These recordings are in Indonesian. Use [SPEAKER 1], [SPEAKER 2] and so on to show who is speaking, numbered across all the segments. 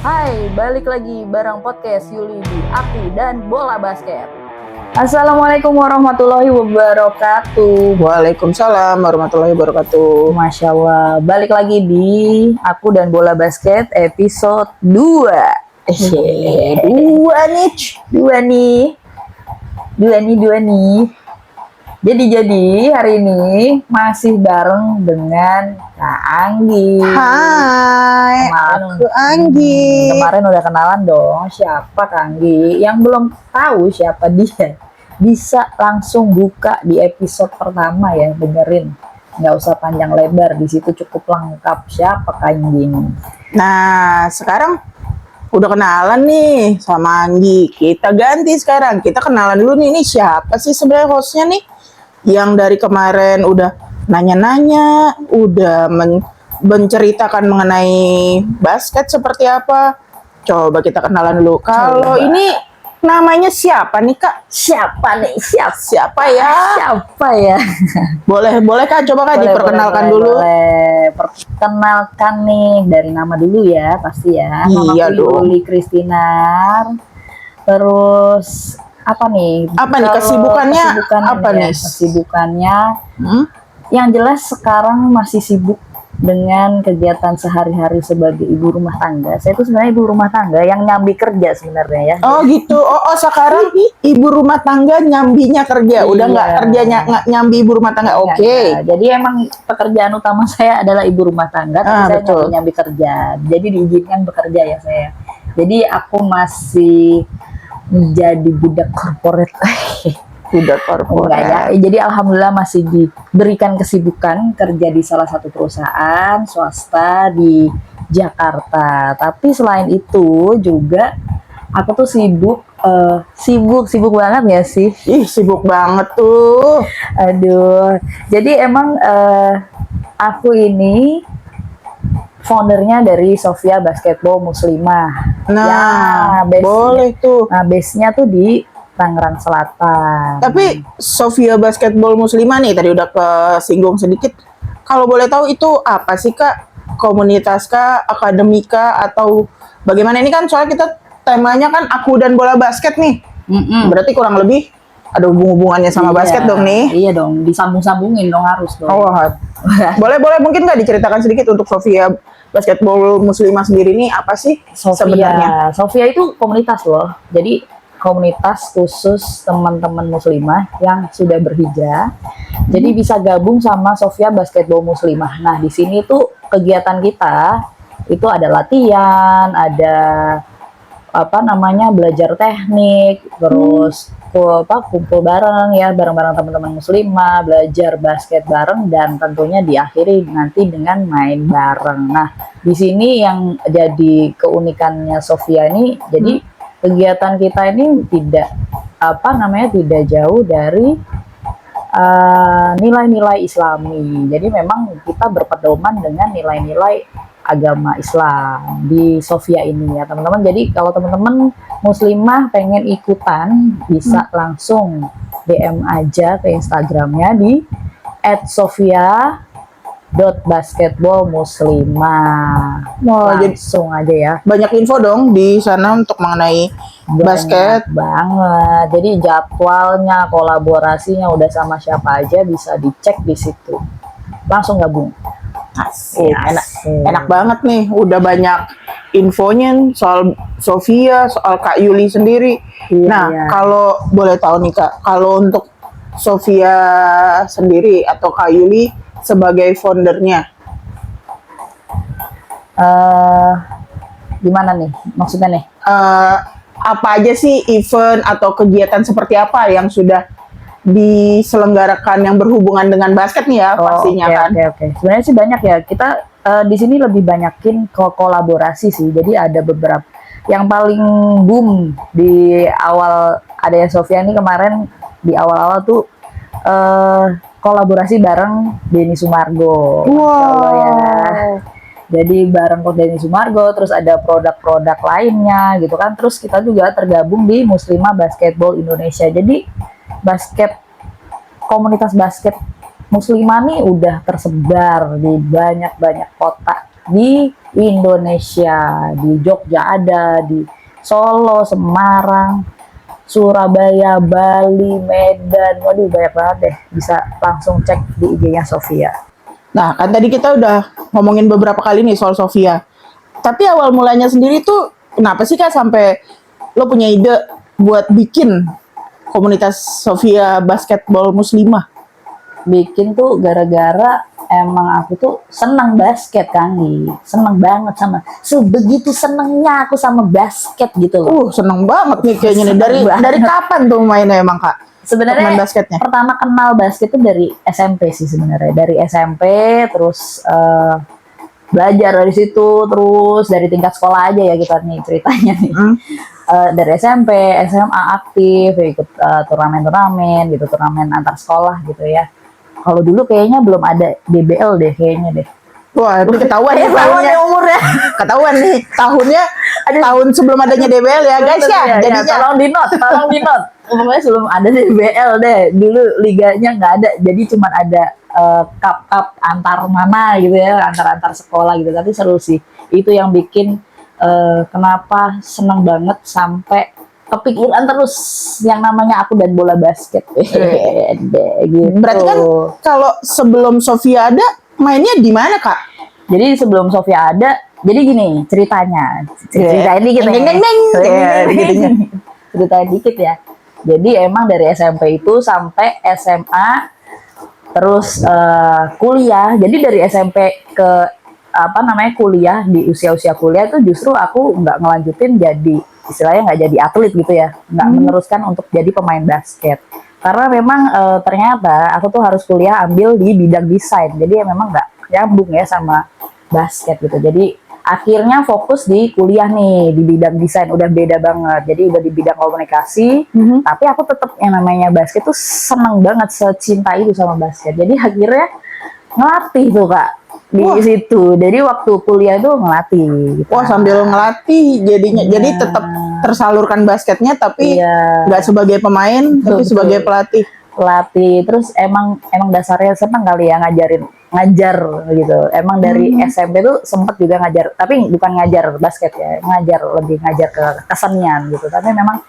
[SPEAKER 1] Hai, balik lagi bareng podcast Yuli di Aku dan Bola Basket. Assalamualaikum warahmatullahi wabarakatuh.
[SPEAKER 2] Waalaikumsalam warahmatullahi wabarakatuh.
[SPEAKER 1] Masya Allah, balik lagi di Aku dan Bola Basket episode 2.
[SPEAKER 2] Dua nih.
[SPEAKER 1] Dua nih. Jadi hari ini masih bareng dengan Kak Anggi.
[SPEAKER 2] Hai, aku Anggi.
[SPEAKER 1] Kemarin udah kenalan dong siapa Kak Anggi. Yang belum tahu siapa dia, bisa langsung buka di episode pertama ya, dengerin. Nggak usah panjang lebar, di situ cukup lengkap siapa Kak Anggi ini.
[SPEAKER 2] Nah, sekarang udah kenalan nih sama Anggi. Kita ganti sekarang. Kita kenalan dulu nih. Ini siapa sih sebenarnya hostnya nih? Yang dari kemarin udah nanya-nanya, udah menceritakan mengenai basket seperti apa. Coba kita kenalan dulu. Kalau ini namanya siapa nih Kak?
[SPEAKER 1] Siapa
[SPEAKER 2] ya?
[SPEAKER 1] Siapa ya?
[SPEAKER 2] Boleh Kak, coba Kak diperkenalkan dulu.
[SPEAKER 1] Boleh. Perkenalkan nih dari nama dulu ya, pasti ya.
[SPEAKER 2] Iya
[SPEAKER 1] Nama
[SPEAKER 2] dong.
[SPEAKER 1] Yuli Kristinar. Terus apa nih?
[SPEAKER 2] Kesibukannya apa nih?
[SPEAKER 1] Kesibukannya yang jelas sekarang masih sibuk dengan kegiatan sehari-hari sebagai ibu rumah tangga. Saya itu sebenarnya ibu rumah tangga yang nyambi kerja sebenarnya ya.
[SPEAKER 2] Oh gitu. Oh sekarang ibu rumah tangga nyambinya kerja. Udah nggak kerjanya nggak nyambi ibu rumah tangga. Oke.
[SPEAKER 1] Jadi emang pekerjaan utama saya adalah ibu rumah tangga, tapi saya nyambi kerja. Jadi diizinkan bekerja ya saya. Jadi aku masih menjadi budak korporat.
[SPEAKER 2] Budak korporat.
[SPEAKER 1] Ya. Jadi alhamdulillah masih diberikan kesibukan kerja di salah satu perusahaan swasta di Jakarta. Tapi selain itu juga aku tuh sibuk banget ya sih.
[SPEAKER 2] Ih, sibuk banget tuh.
[SPEAKER 1] Aduh. Jadi emang aku ini foundernya dari Sofia Basketball Muslimah.
[SPEAKER 2] Nah, boleh tuh.
[SPEAKER 1] Nah, base-nya tuh di Tangerang Selatan.
[SPEAKER 2] Tapi Sofia Basketball Muslimah nih tadi udah kesinggung sedikit. Kalau boleh tahu itu apa sih Kak? Komunitas kah, akademika atau bagaimana? Ini kan soalnya kita temanya kan aku dan bola basket nih. Berarti kurang lebih ada hubungannya sama basket dong nih.
[SPEAKER 1] Iya dong, disambung-sambungin dong harus dong.
[SPEAKER 2] Oh, boleh mungkin nggak diceritakan sedikit untuk Sofia Basketball Muslimah sendiri nih apa sih sebenarnya?
[SPEAKER 1] Sofia itu komunitas loh. Jadi komunitas khusus teman-teman muslimah yang sudah berhijrah. Jadi bisa gabung sama Sofia Basketball Muslimah. Nah, di sini tuh kegiatan kita itu ada latihan, ada belajar teknik, terus kumpul bareng ya, bareng-bareng teman-teman muslimah, belajar basket bareng, dan tentunya diakhiri nanti dengan main bareng. Nah, di sini yang jadi keunikannya Sofia ini, jadi kegiatan kita ini tidak jauh dari nilai-nilai Islami. Jadi memang kita berpedoman dengan nilai-nilai agama Islam di Sofia ini ya teman-teman. Jadi kalau teman-teman muslimah pengen ikutan bisa langsung DM aja ke Instagramnya di @sofia.basketballmuslimah. Langsung aja ya.
[SPEAKER 2] Banyak info dong di sana untuk mengenai basket
[SPEAKER 1] banget. Jadi jadwalnya, kolaborasinya udah sama siapa aja bisa dicek di situ. Langsung gabung.
[SPEAKER 2] Enak banget nih, udah banyak infonya soal Sofia, soal Kak Yuli sendiri. Kalau boleh tahu nih Kak, kalau untuk Sofia sendiri atau Kak Yuli sebagai foundernya,
[SPEAKER 1] gimana nih maksudnya nih?
[SPEAKER 2] Apa aja sih event atau kegiatan seperti apa yang sudah diselenggarakan yang berhubungan dengan basket nih ya pastinya kan?
[SPEAKER 1] Oke. Sebenarnya sih banyak ya. Kita di sini lebih banyakin kolaborasi sih. Jadi ada beberapa yang paling boom di awal adanya Sofia ini kemarin di awal-awal tuh kolaborasi bareng Denny Sumargo.
[SPEAKER 2] Wow.
[SPEAKER 1] Jadi bareng Coach Denny Sumargo, terus ada produk-produk lainnya gitu kan. Terus kita juga tergabung di Muslimah Basketball Indonesia. Jadi komunitas basket muslimah nih udah tersebar di banyak-banyak kota di Indonesia. Di Jogja ada, di Solo, Semarang, Surabaya, Bali, Medan. Waduh, banyak banget deh. Bisa langsung cek di IG-nya Sofia.
[SPEAKER 2] Nah, kan tadi kita udah ngomongin beberapa kali nih soal Sofia. Tapi awal mulanya sendiri tuh kenapa sih Kak sampai lo punya ide buat bikin komunitas Sofia Basketball Muslimah?
[SPEAKER 1] Bikin tuh gara-gara emang aku tuh senang basket kan, seneng banget sebegitu senengnya aku sama basket gitu loh.
[SPEAKER 2] Seneng banget nih kayaknya nih.
[SPEAKER 1] Seneng banget.
[SPEAKER 2] Dari kapan tuh mainnya emang Kak?
[SPEAKER 1] Sebenarnya
[SPEAKER 2] Main basketnya?
[SPEAKER 1] pertama kenal basket itu dari SMP sih sebenarnya. Dari SMP terus belajar dari situ, terus dari tingkat sekolah aja ya kita nih ceritanya nih. Dari SMP, SMA aktif, ikut turnamen-turnamen gitu, turnamen antar sekolah gitu ya. Kalau dulu kayaknya belum ada DBL deh kayaknya deh.
[SPEAKER 2] Wah, ini ketahuan nih
[SPEAKER 1] Ketahuan
[SPEAKER 2] tahunnya.
[SPEAKER 1] nih umurnya.
[SPEAKER 2] Ketahuan nih tahunnya tahun sebelum adanya DBL ya guys ya. Jadinya
[SPEAKER 1] tolong di note. Umumnya sebelum ada DBL deh. Dulu liganya nggak ada, jadi cuma ada cup antar mana gitu ya, antar sekolah gitu. Tapi seru sih. Itu yang bikin kenapa seneng banget sampai kepikiran terus yang namanya aku dan bola basket. Gitu.
[SPEAKER 2] berarti kan kalau sebelum Sofia ada mainnya di mana Kak?
[SPEAKER 1] Jadi sebelum Sofia ada, jadi gini ceritanya. Ceritain dikit nih. Ceritain dikit ya. Jadi emang dari SMP itu sampai SMA, terus kuliah. Jadi dari SMP ke kuliah, di usia-usia kuliah itu justru aku nggak ngelanjutin jadi istilahnya nggak jadi atlet gitu ya, nggak meneruskan untuk jadi pemain basket. Karena memang ternyata aku tuh harus kuliah ambil di bidang desain, jadi ya memang nggak nyambung ya sama basket gitu. Jadi akhirnya fokus di kuliah nih di bidang desain, udah beda banget. Jadi udah di bidang komunikasi, tapi aku tetap yang namanya basket tuh seneng banget, secinta itu sama basket. Jadi akhirnya ngelatih tuh Kak di situ. Jadi waktu kuliah itu ngelatih. Gitu.
[SPEAKER 2] Wah, sambil ngelatih jadinya. Jadi tetap tersalurkan basketnya tapi nggak sebagai pemain tapi sebagai pelatih.
[SPEAKER 1] Terus emang dasarnya seneng kali ya ngajar gitu. Emang dari SMP tuh sempet juga ngajar, tapi bukan ngajar basket ya, lebih ngajar ke kesenian gitu. Tapi memang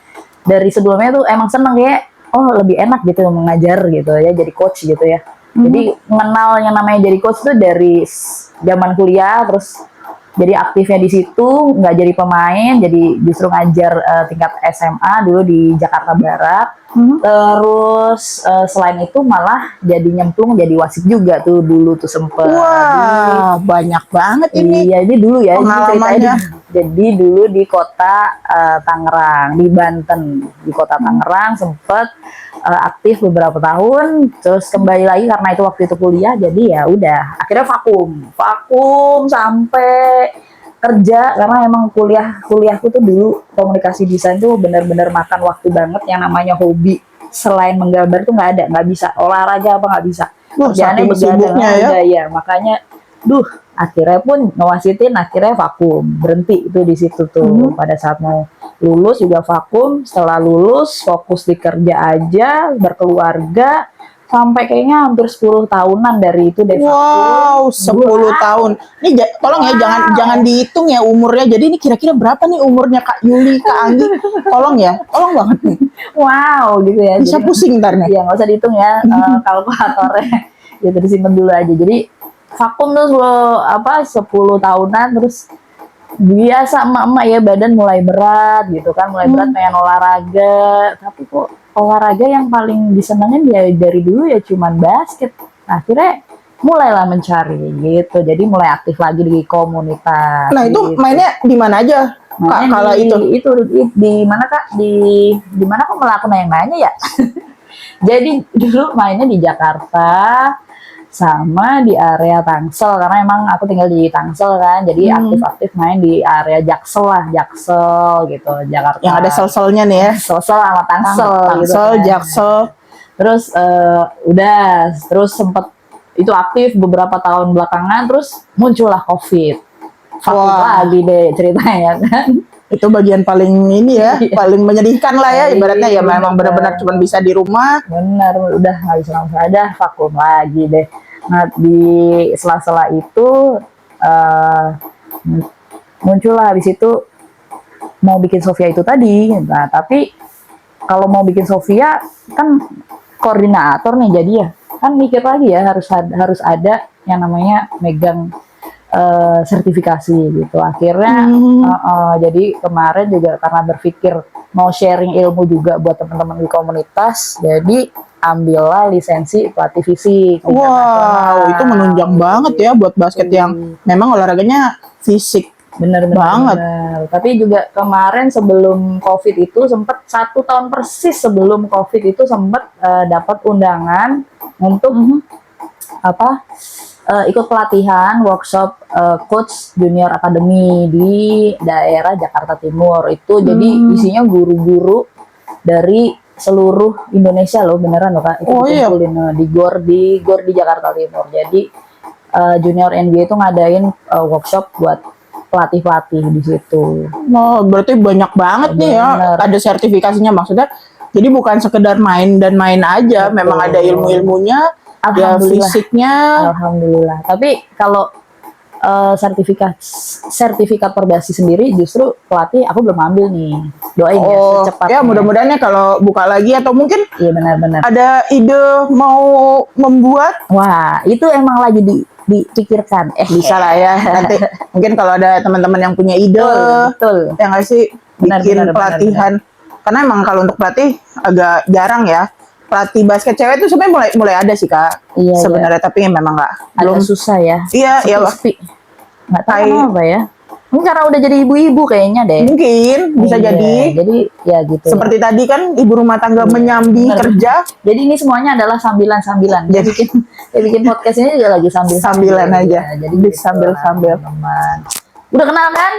[SPEAKER 1] dari sebelumnya tuh emang seneng kayak lebih enak gitu mengajar gitu ya, jadi coach gitu ya. Jadi mengenal yang namanya jadi coach tuh dari zaman kuliah, terus jadi aktifnya di situ, nggak jadi pemain, jadi justru ngajar tingkat SMA dulu di Jakarta Barat. Terus selain itu malah jadi nyemplung jadi wasit juga tuh dulu tuh sempet.
[SPEAKER 2] Wah, banyak banget ini.
[SPEAKER 1] Iya, ini dulu ya
[SPEAKER 2] pengalamannya.
[SPEAKER 1] Jadi dulu di kota Tangerang, di Banten, di kota Tangerang sempet aktif beberapa tahun, terus kembali lagi karena itu waktu itu kuliah, jadi ya udah akhirnya vakum sampai kerja, karena emang kuliahku tuh dulu komunikasi desain tuh bener-bener makan waktu banget. Yang namanya hobi selain menggambar tuh nggak bisa, olahraga apa nggak bisa, kerjaannya
[SPEAKER 2] sibuknya
[SPEAKER 1] ya. Makanya akhirnya pun ngewasitin, akhirnya vakum, berhenti itu di situ tuh. Pada saat mau lulus juga vakum, setelah lulus fokus di kerja aja, berkeluarga, sampai kayaknya hampir 10 tahunan dari itu deh.
[SPEAKER 2] Wow, 10 tahun. Ini tolong ya jangan dihitung ya umurnya. Jadi ini kira-kira berapa nih umurnya Kak Yuli, Kak Anggi? Tolong banget nih.
[SPEAKER 1] Wow, gitu ya.
[SPEAKER 2] Bisa
[SPEAKER 1] jadi,
[SPEAKER 2] pusing ntar nih.
[SPEAKER 1] Iya, nggak usah dihitung ya kalkulatornya. Gitu disimpan dulu aja. Jadi vakum tuh 10 tahunan, terus biasa emak-emak ya badan mulai berat gitu kan, berat pengen olahraga, tapi kok olahraga yang paling disenengin ya dari dulu ya cuman basket. Akhirnya mulailah mencari gitu, jadi mulai aktif lagi di komunitas.
[SPEAKER 2] Nah itu
[SPEAKER 1] gitu.
[SPEAKER 2] mainnya di mana aja Kak kala itu
[SPEAKER 1] di mana Kak, di mana kok malah aku yang nanya ya. Jadi dulu mainnya di Jakarta sama di area Tangsel, karena emang aku tinggal di Tangsel kan, jadi aktif-aktif main di area Jaksel gitu, Jakarta.
[SPEAKER 2] Yang ada sel-selnya nih ya.
[SPEAKER 1] Sel-sel sama Tangsel gitu kan.
[SPEAKER 2] Jaksel.
[SPEAKER 1] Terus terus sempet itu aktif beberapa tahun belakangan, terus muncullah COVID. Vakum lagi deh ceritanya kan.
[SPEAKER 2] Itu bagian paling ini ya, paling menyedihkan lah ya, ibaratnya ya memang benar-benar cuma bisa di rumah.
[SPEAKER 1] Benar, udah nggak bisa ada, vakum lagi deh. Nah di sela-sela itu eh, muncullah habis itu mau bikin Sofia itu tadi. Nah, tapi kalau mau bikin Sofia kan koordinator nih, jadi ya kan mikir lagi ya, harus ada yang namanya megang sertifikasi gitu. Akhirnya jadi kemarin juga karena berpikir mau sharing ilmu juga buat teman-teman di komunitas, jadi ambillah lisensi pelatih fisik
[SPEAKER 2] Wow,
[SPEAKER 1] internasional.
[SPEAKER 2] itu menunjang banget ya buat basket yang memang olahraganya fisik.
[SPEAKER 1] Bener
[SPEAKER 2] banget.
[SPEAKER 1] Tapi juga kemarin sebelum COVID itu sempat 1 tahun persis sebelum COVID itu sempat dapat undangan untuk apa ikut pelatihan workshop coach junior academy di daerah Jakarta Timur itu. Jadi isinya guru-guru dari seluruh Indonesia loh, beneran loh Kak. Itu dikumpulin di GOR di Jakarta Timur. Jadi junior NBA itu ngadain workshop buat pelatih-pelatih di situ.
[SPEAKER 2] Oh, berarti banyak banget nih ya, ada sertifikasinya maksudnya. Jadi bukan sekedar main dan main aja, memang ada ilmu-ilmunya, ada fisiknya.
[SPEAKER 1] Alhamdulillah. Tapi kalau sertifikat berbasis sendiri justru pelatih aku belum ambil nih. Doain ya secepatnya.
[SPEAKER 2] Ya mudah-mudahan ya kalau buka lagi atau mungkin
[SPEAKER 1] iya benar-benar
[SPEAKER 2] ada ide mau membuat.
[SPEAKER 1] Wah, itu emang lagi dipikirkan.
[SPEAKER 2] Bisa lah ya. Nanti mungkin kalau ada teman-teman yang punya ide,
[SPEAKER 1] betul.
[SPEAKER 2] yang nggak sih bikin pelatihan. Karena emang kalau untuk pelatih agak jarang ya. Pelatih basket cewek itu sebenarnya mulai ada sih Kak.
[SPEAKER 1] Iya,
[SPEAKER 2] sebenarnya tapi memang belum
[SPEAKER 1] susah ya.
[SPEAKER 2] Iya,
[SPEAKER 1] sepi. Nggak tahu kenapa ya. Ini karena udah jadi ibu-ibu kayaknya deh.
[SPEAKER 2] Mungkin bisa jadi.
[SPEAKER 1] Jadi ya gitu.
[SPEAKER 2] Seperti tadi kan ibu rumah tangga menyambi kerja.
[SPEAKER 1] Jadi ini semuanya adalah sambilan-sambilan. Jadi bikin podcast ini juga lagi
[SPEAKER 2] sambilan aja.
[SPEAKER 1] Ya, jadi
[SPEAKER 2] sambil-sambil.
[SPEAKER 1] Udah kenal kan?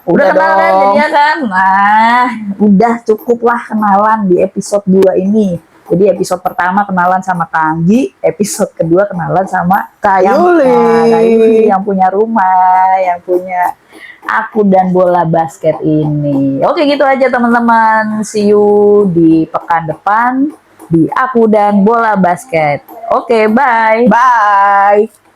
[SPEAKER 1] Udah kenal kan jadinya kan? Nah, udah cukuplah kenalan di episode 2 ini. Jadi episode pertama kenalan sama Kak Anggi, episode kedua kenalan sama
[SPEAKER 2] Kak Yuli
[SPEAKER 1] yang punya rumah, yang punya Aku dan Bola Basket ini. Oke gitu aja teman-teman. See you di pekan depan di Aku dan Bola Basket. Oke, bye.
[SPEAKER 2] Bye.